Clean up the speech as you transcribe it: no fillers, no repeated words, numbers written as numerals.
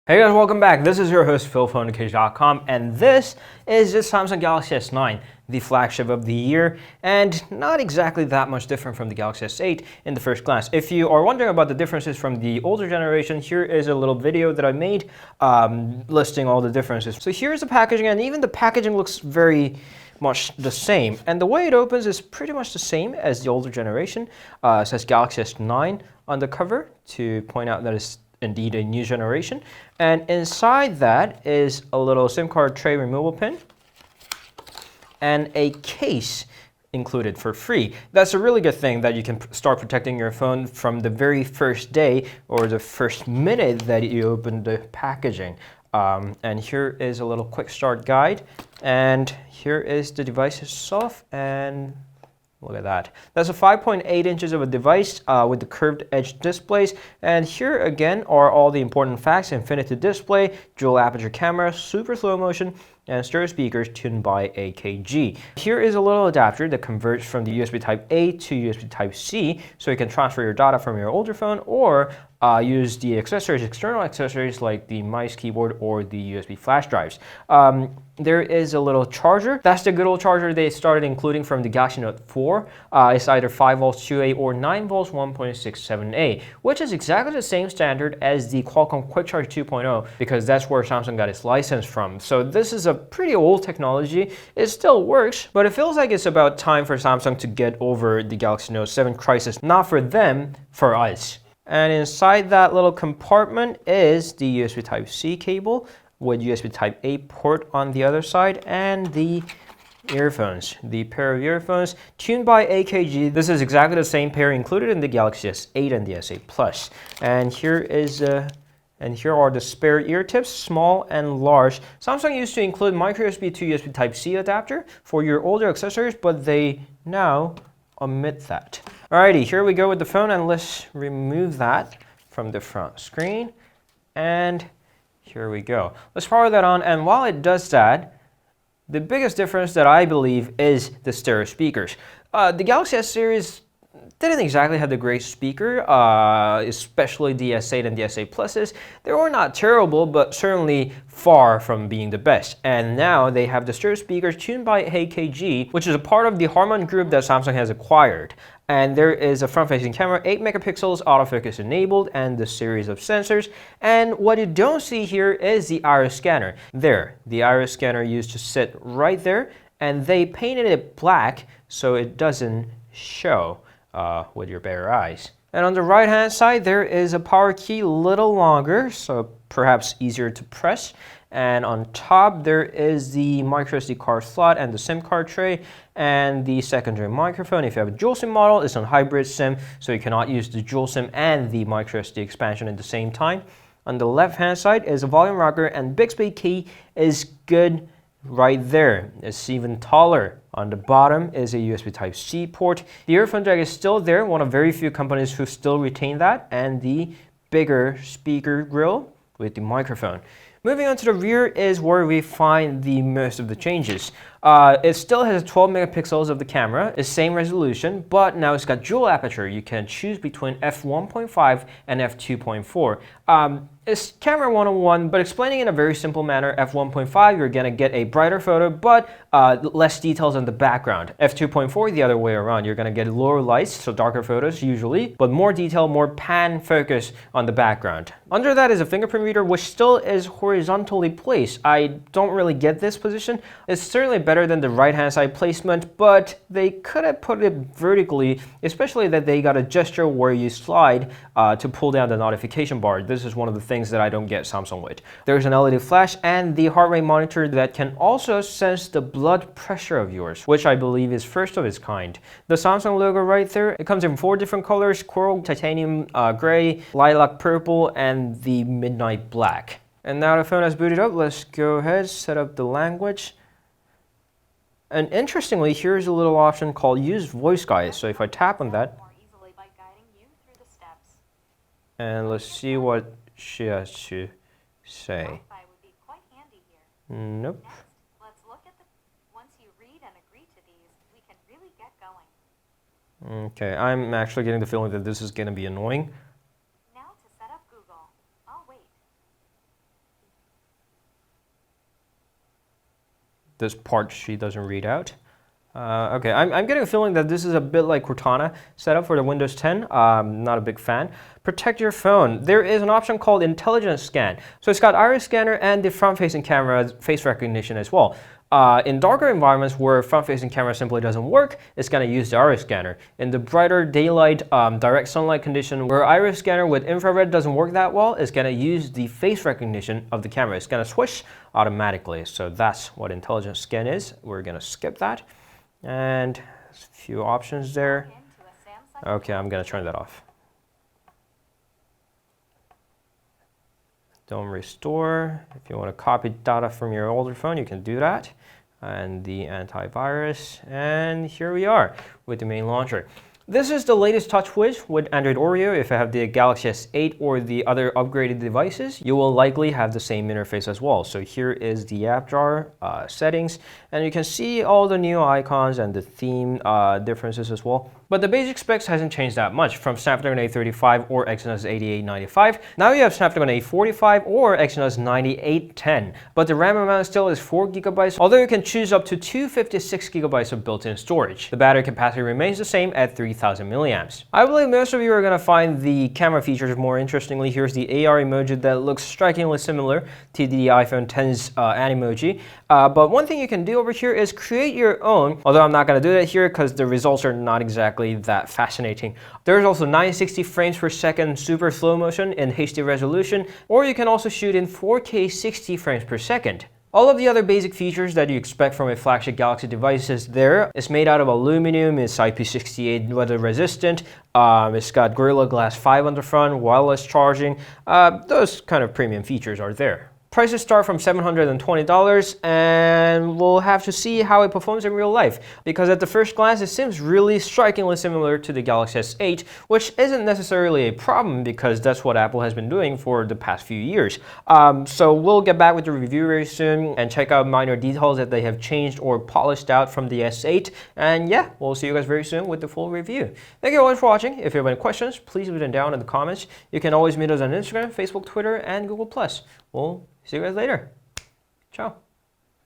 Hey guys, welcome back. This is your host Phil from underKG.com, and this is the Samsung Galaxy S9, the flagship of the year, and not exactly that much different from the Galaxy S8 in the first glance. If you are wondering about the differences from the older generation, here is a little video that I made listing all the differences. So here's the packaging, and even the packaging looks very much the same, and the way it opens is pretty much the same as the older generation. It says Galaxy S9 on the cover to point out that it's indeed a new generation, and inside that is a little SIM card tray removal pin and a case included for free. That's a really good thing, that you can start protecting your phone from the very first day or the first minute that you open the packaging. And here is a little quick start guide, and here is the device itself, and look at that. That's a 5.8 inches of a device with the curved edge displays. And here again are all the important facts: infinity display, dual aperture camera, super slow motion, and stereo speakers tuned by AKG. Here is a little adapter that converts from the USB Type-A to USB Type-C, so you can transfer your data from your older phone or use the accessories, external accessories like the mice, keyboard, or the USB flash drives. There is a little charger. That's the good old charger they started including from the Galaxy Note 4. It's either 5 volts 2A or 9 volts 1.67A, which is exactly the same standard as the Qualcomm Quick Charge 2.0, because that's where Samsung got its license from. So this is a pretty old technology. It still works, but it feels like it's about time for Samsung to get over the Galaxy Note 7 crisis. Not for them, for us. And inside that little compartment is the USB Type-C cable with USB Type-A port on the other side, and the earphones, the pair of earphones tuned by AKG. This is exactly the same pair included in the Galaxy S8 and the S8 Plus. And here are the spare ear tips, small and large. Samsung used to include micro USB to USB Type-C adapter for your older accessories, but they now omit that. Alrighty, here we go with the phone, and let's remove that from the front screen. And here we go. Let's power that on, and while it does that, the biggest difference that I believe is the stereo speakers. The Galaxy S series didn't exactly have the great speaker, especially the S8 and the S8 Pluses. They were not terrible, but certainly far from being the best. And now they have the stereo speakers tuned by AKG, which is a part of the Harman group that Samsung has acquired. And there is a front-facing camera, 8 megapixels, autofocus enabled, and the series of sensors. And what you don't see here is the iris scanner. There, the iris scanner used to sit right there, and they painted it black so it doesn't show with your bare eyes. And on the right hand side, there is a power key, a little longer, so perhaps easier to press. And on top, there is the micro SD card slot and the SIM card tray and the secondary microphone. If you have a dual SIM model, it's on hybrid SIM, so you cannot use the dual SIM and the micro SD expansion at the same time. On the left hand side is a volume rocker, and Bixby key is good right there. It's even taller. On the bottom is a USB Type-C port. The earphone jack is still there, one of very few companies who still retain that, and the bigger speaker grill with the microphone. Moving on to the rear is where we find the most of the changes. It still has 12 megapixels of the camera, it's same resolution, but now it's got dual aperture. You can choose between f1.5 and f2.4. It's camera 101, but explaining in a very simple manner, f1.5, you're gonna get a brighter photo, but less details on the background. f2.4, the other way around, you're gonna get lower lights, so darker photos usually, but more detail, more pan focus on the background. Under that is a fingerprint reader, which still is horizontally placed. I don't really get this position. It's certainly better than the right-hand side placement, but they could have put it vertically, especially that they got a gesture where you slide to pull down the notification bar. This is one of the things that I don't get Samsung with. There's an LED flash and the heart rate monitor that can also sense the blood pressure of yours, which I believe is first of its kind. The Samsung logo right there, it comes in 4 different colors: coral, titanium gray, lilac purple, and the midnight black. And now the phone has booted up. Let's go ahead, set up the language. And interestingly, here's a little option called Use Voice Guide. So if I tap on that, and let's see what she has to say. Nope. Next, let's look at once you read and agree to these, we can really get going. Okay, I'm actually getting the feeling that this is going to be annoying. Now to set up Google. I'll wait. this part she doesn't read out. Okay, I'm getting a feeling that this is a bit like Cortana setup for the Windows 10. Not a big fan. Protect your phone. There is an option called Intelligence Scan. So it's got iris scanner and the front-facing camera face recognition as well. In darker environments where front-facing camera simply doesn't work, it's going to use the iris scanner. In the brighter daylight, direct sunlight condition where iris scanner with infrared doesn't work that well, it's going to use the face recognition of the camera. It's going to switch automatically. So that's what Intelligence Scan is. We're going to skip that. And there's a few options there. Okay, I'm going to turn that off. Don't restore. If you want to copy data from your older phone, you can do that. And the antivirus. And here we are with the main launcher. This is the latest TouchWiz with Android Oreo. If you have the Galaxy S8 or the other upgraded devices, you will likely have the same interface as well. So here is the app jar settings, and you can see all the new icons and the theme differences as well. But the basic specs hasn't changed that much from Snapdragon 835 or Exynos 8895. Now you have Snapdragon 845 or Exynos 9810. But the RAM amount still is 4 GB, although you can choose up to 256 GB of built-in storage. The battery capacity remains the same at 3000 milliamps. I believe most of you are going to find the camera features more interestingly. Here's the AR emoji that looks strikingly similar to the iPhone X's Animoji. But one thing you can do over here is create your own, although I'm not going to do that here because the results are not exactly that fascinating. There's also 960 frames per second super slow motion in HD resolution, or you can also shoot in 4K 60 frames per second. All of the other basic features that you expect from a flagship Galaxy device is there. It's made out of aluminum, it's IP68 weather resistant, it's got Gorilla Glass 5 on the front, wireless charging. Those kind of premium features are there. Prices start from $720, and we'll have to see how it performs in real life, because at the first glance it seems really strikingly similar to the Galaxy S8, which isn't necessarily a problem because that's what Apple has been doing for the past few years. So we'll get back with the review very soon and check out minor details that they have changed or polished out from the S8, and yeah, we'll see you guys very soon with the full review. Thank you all for watching. If you have any questions, please leave them down in the comments. You can always meet us on Instagram, Facebook, Twitter, and Google+. We'll see you guys later. Ciao.